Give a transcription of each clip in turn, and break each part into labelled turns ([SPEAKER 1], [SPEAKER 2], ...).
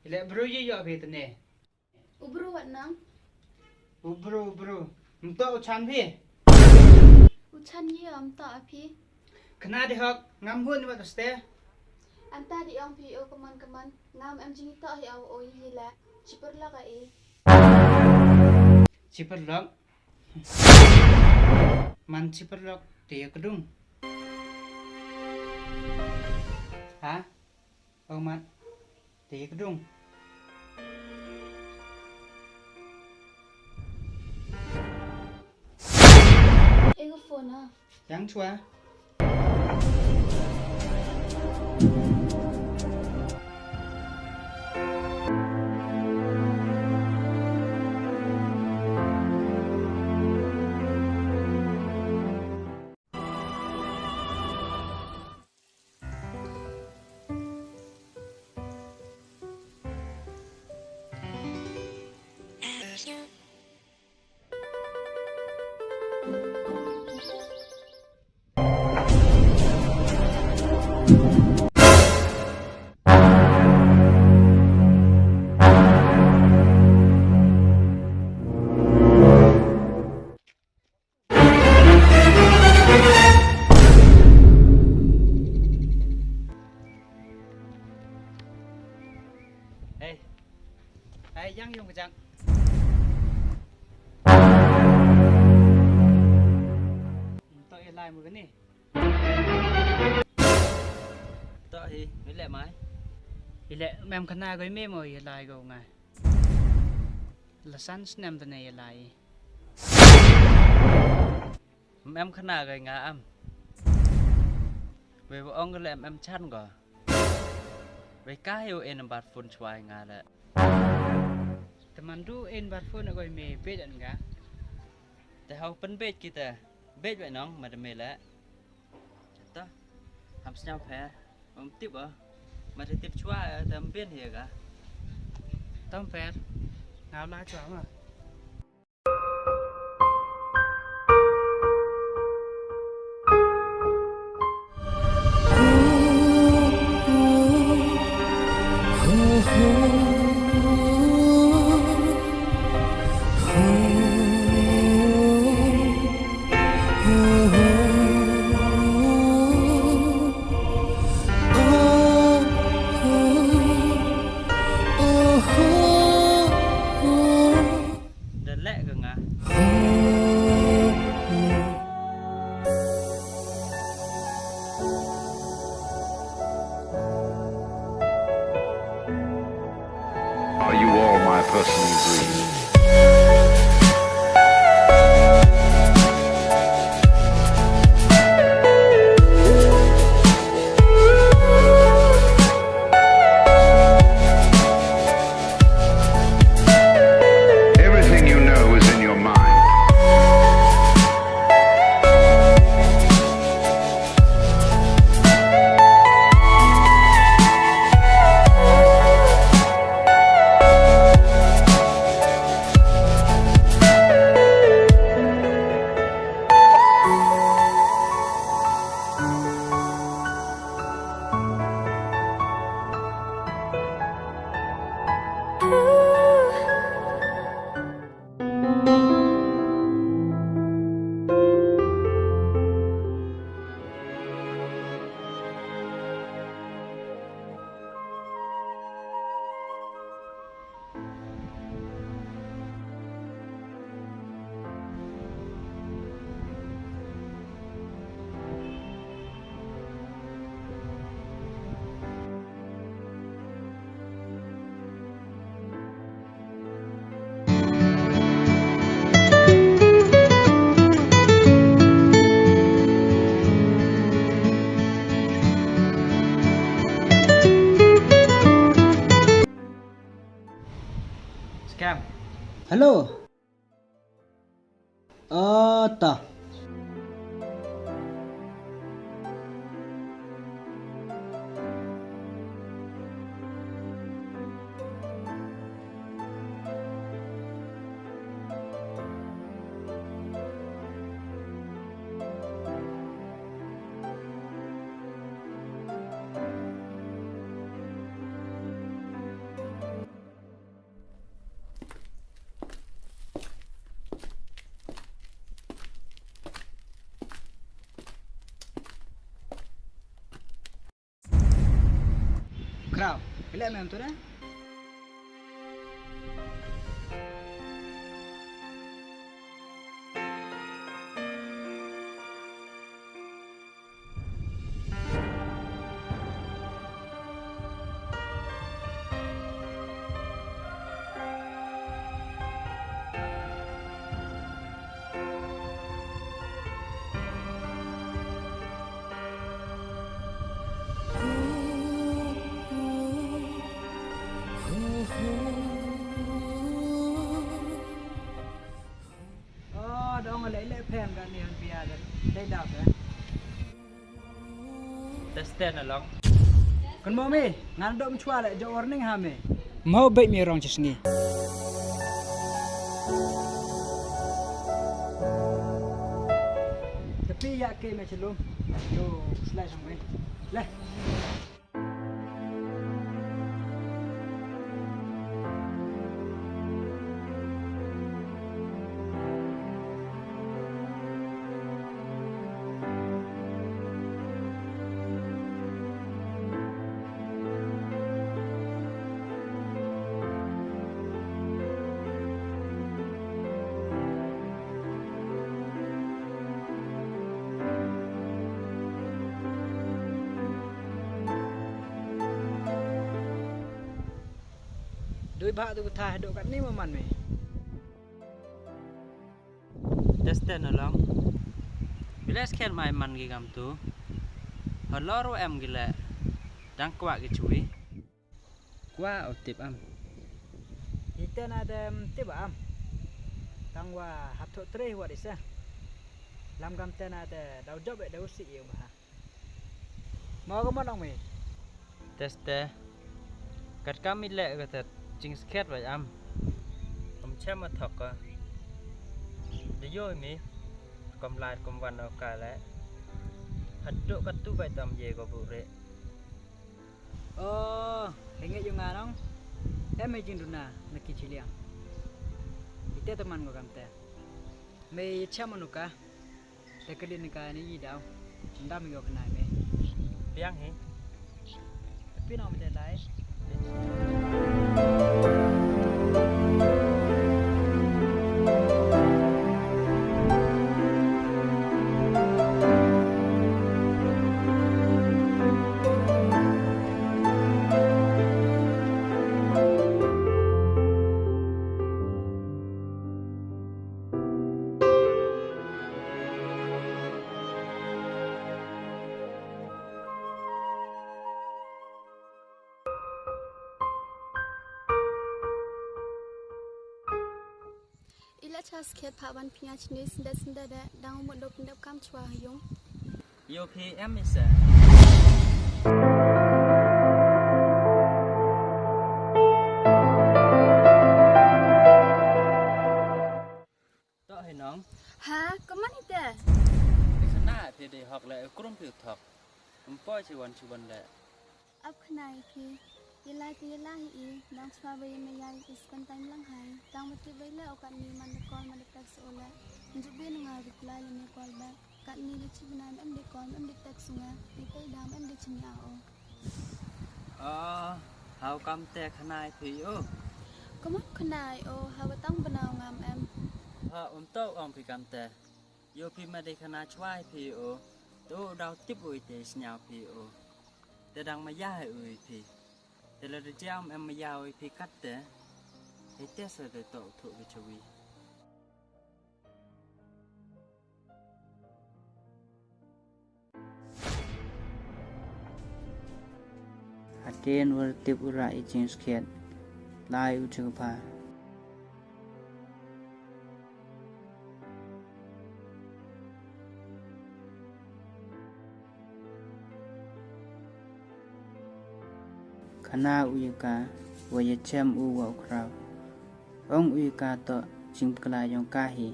[SPEAKER 1] Ile bro ye yo phe tne.
[SPEAKER 2] Ubro wat nang?
[SPEAKER 1] Ubro. Mto uchan phi.
[SPEAKER 2] Uchan ye ta aphi.
[SPEAKER 1] Khna de hok ngam hun wa ste.
[SPEAKER 2] Anta di ang phi o kaman ngam am jing ta hi aw o hi la. Chipur la ka e.
[SPEAKER 1] Chipar lok. Man chipar lok te kedung. Ha? Oh mat. Te kedung.
[SPEAKER 2] Ego phone à?
[SPEAKER 1] Yang chua. Hey, yang yung kejang. Tao yên lại một cái này.
[SPEAKER 3] Tao thì mới lẹ mái.
[SPEAKER 1] Ile mem khana goi me mo yên lại go ngai. La san snem tne yên lại.
[SPEAKER 3] Em khá nào gầy ngã em. Vì bộ ông có lẹ em chăn gò. Vì cá hiệu em bạt phun xoài ngã lẹ.
[SPEAKER 1] Teman tu en bat phone goi me pe dan ga.
[SPEAKER 3] Tại hầu phân bết kita. Bết vậy nóng mà đâm mê lẹ. Chắc hàm nhau phé. Ông tiếp à. Mà thì tiếp xoài tầm biên hề cả.
[SPEAKER 1] Tom fer. Ngao la chwa ma.
[SPEAKER 3] Đợt lẹ gần à.
[SPEAKER 4] Are you all my personal dreams? Everything you know is in your mind.
[SPEAKER 3] Scam.
[SPEAKER 1] Hello. Ta.
[SPEAKER 5] Đào, cái lẹ mềm tôi đấy. Đó mà lấy lẹ phèm cả này bia đấy. Đây đào đấy.
[SPEAKER 3] Tester na long.
[SPEAKER 5] Kon mau mi, ngan dom chua lại jo warning ha mi. Mau baik mi rong cisngi. Tapi ya ke me celum. Yo selai sampai. Leh. Doi ba tu thah do kat ni maman mi.
[SPEAKER 3] Tester na long. Bila scan mai man gi gam tu. Haloro em gi la. Dang kwa gi chui. Kwa au tip am.
[SPEAKER 5] Kita ada tiba am. Tangwa hap thot tre wa disa. Lam gam ten ada dau job dau si yêu ma. Mau ke mana mi?
[SPEAKER 3] Tester. Kat kami le ga chính sketch vậy amผมแช่มาถกก็เดี๋ยวโย่มีกำลายกำวันเอากาแล้วหัดโดกัดตู้ใบตำเย่ก็บุเร่
[SPEAKER 5] Ingat yung nga nong. May jinduna nakikiliang. Ite teman ko kamte. May chaman ka. Tekalin ka ni daw. Ndami ko kanay me.
[SPEAKER 3] เลี้ยงหิ
[SPEAKER 5] Tapi na mo dai.
[SPEAKER 2] Ila chas khet pa ban pia chini senda da dang mo dok ndap kam chwa yung.
[SPEAKER 3] โยพีเอ็มมิสเ ต่อให้น้อง
[SPEAKER 2] Ha, kaman ite?
[SPEAKER 3] ในขณะที่ได้หอกและกลุ่มผิวถกผมป้อยชวนแหละ
[SPEAKER 2] Ap khnai phi. Ila ti ila hi dang chwa bai me yai ispan time lang hai. Dang mati bai le okan ni man call man tak sola. Njuk bin nga reply le me call back. Kat ni le chibnan em de call em de tak sunga. Ite dam em de chnya o.
[SPEAKER 3] อ๋อเฮากำแต่ขนายผีโอ
[SPEAKER 2] Kaman khnai o ha batang banaw ngam em.
[SPEAKER 3] พอผมโตออมผีกำแต่โยพีมาได้ขนาดช่วยผีโอตู้ดาวติบอุยเตสญาผีโอแต่ดังมาย่าอุยผีแต่เราจะเจ้าเอ็มมายาอุยผีกัดแต่ให้เตสเดโตถูกวิชวีฮัดเกนวอร์ติบอุระอิจิงสเคียดลายอุจกพาคณะอุยกาวยเชมอุวคราวองอุยกาโตจิมกลายองกาฮี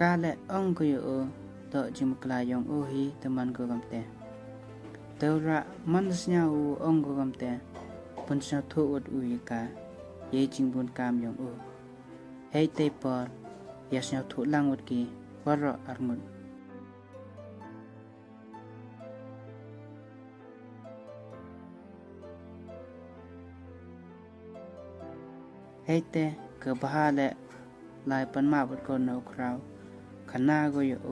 [SPEAKER 3] กาและองกุยโอโตจิมกลายองโอฮีตมันก็กำเตเตระมันสญาอูองก็กำเตปุนสญาทุอุดอุยกาเยจิงบุนกามยองโอเฮเตปอร์ยาสญาทุลังอุดกีวรออาร์มุด ให้แต่เกือบหาและลายปันมาบดคนเอาคราวขนาก็อยู่โอ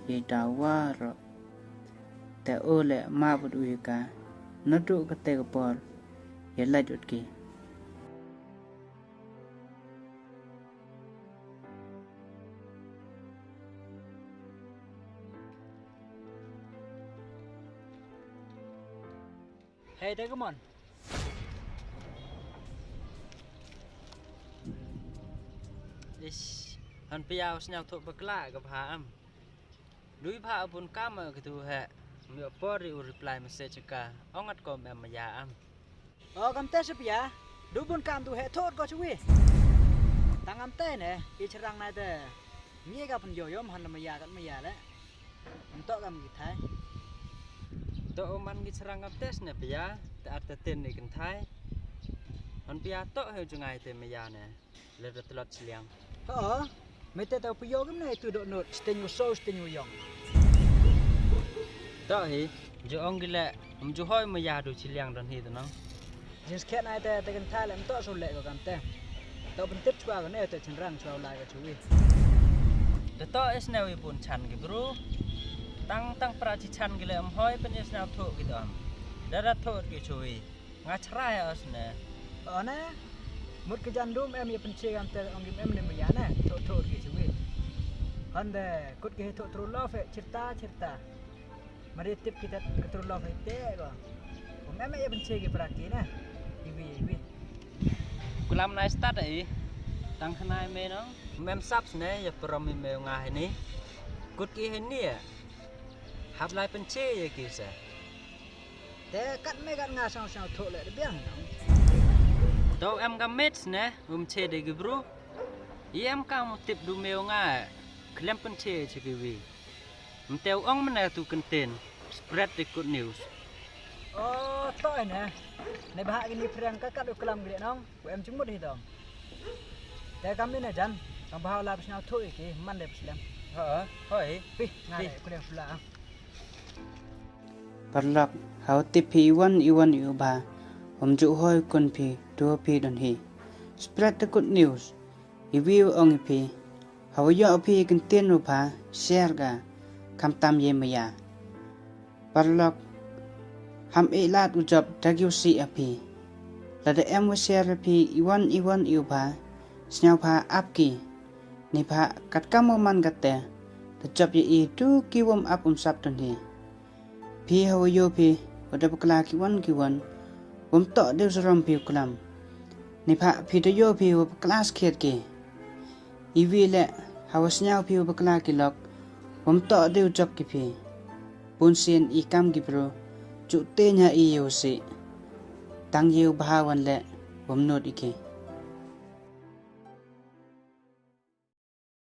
[SPEAKER 3] ยายดาวว่าหรอแต่โอและมาบดอุยกานดุกเตกปอลอย่าไล่จุดกี
[SPEAKER 5] Hey, take come on. Ish, han piao Sniawthuh Baklaกับหาอ้ำดุยพาบุญก้ามากระตูแฮมีอปอริอุรีพลายเมสเซจกาอ้องอัดกอมแอมมายาอ้ำกำเตะสิปยาดูบุญก้ามตูแฮโทษก็ช่วยตั้งกำเตะเนี่ยอีชรังนายแต่มีกับพันโยยมหันมายากันมายาแล้วมันโตกำกิไทยโตมันกิชรังกำเตะเนี่ยปยาแต่อัดเต้นในกันไทยมันปยาโตเฮจุงไงเตมายาเนี่ยเลยตลอดเสียงไม่แต่ตัวประโยคนี้ตัวโดนสเตนยูโซสเตนยูยองต่อให้จะองกิเลผมจะห้อยมายาดูชิลียงตอนนี้ตัวน้องจินสแค่ไหนแต่กันท้ายแล้วมันต่อสุดเละกว่ากันแต่ตัวเป็นติดชัวร์กันเนี่ยแต่ฉันรังชัวร์ลายกับช่วยแต่ต่อเอสเนวิบุญชันกิบรูตั้งปราชิชันกิเลมห้อยเป็นเอสเนวโถกิดอมได้รับโทษกิช่วยงัดรายเอาสเนี่ยนะมุดกจันดูมเอ็มยังเป็นเชื่อกันแต่องค์เอ็มเนี่ยไม่ยานะโทษกี่ชีวิตฮันเดกุดกี่โทษตรุลลอฟceritaมาเรียติปkitaตรุลลอฟเตะก็ผมเอ็มยังเป็นเชื่อกี่ปรากฏนะอีวีกุลามนายสตาร์ทไอ้ตั้งขนายเมย์น้องเอ็มซับเนี่ยอย่าปรมีเมย์งาเห็นนี่กุดกี่เห็นนี่หับลายเป็นเชื่อยังกี่เสแต่กัดไม่กัดงาสองโทษเลยเบี้ยงตัวเอ็มกัมเมสเนี่ยผมเชื่อได้กี่บรูยี่เอ็มกัมติดดูเมลง่ายเคลมเป็นเชื่อเชื่อกี่วีมันเตวอ่องมันเนี่ยตุกันเต็น spread the good news โอ้ต่อยนะในบ้านกินนี่เพียงกัดดูกลัมกี่น้องเอ็มจุ่มหมดที่ดองแต่กัมนี่นะจันต้องพาลาไปสนาวถ้วยกี่มันเด็บสลัมเฮ้ยพี่งานกูเลี้ยงฟลา
[SPEAKER 3] ปลักเขาติพีวันอีบาผมจุห้อยคนพีตัวพีดอนฮี spread the good news อีวิวองอีพีเขาย่อพีกันเตียนรูปาแชร์กาคำตามเยมยาปลักทำเอลาดอุจับดักยูซีอพีและเดเอ็มวแชร์พีอีวันอีบาสเนาพาอับกีนิพากัดกำมันกัดแต่จับยีดูกิวมอับซับตอนฮีพี่เขาโยพี่วัดบักลากิวันผมต่อเดือดร้อนพี่กลัมในพระพี่ตัวโยพี่วัดบักลาสเคียดเกอีวีเล่เขาสเนาพี่วัดบักลากิล็อกผมต่อเดือดจับกิพี่บุญเซียนอีกำกิโปรจุเตนหาอีโยสิตั้งเยวบาวันเล่ผมโนดอีก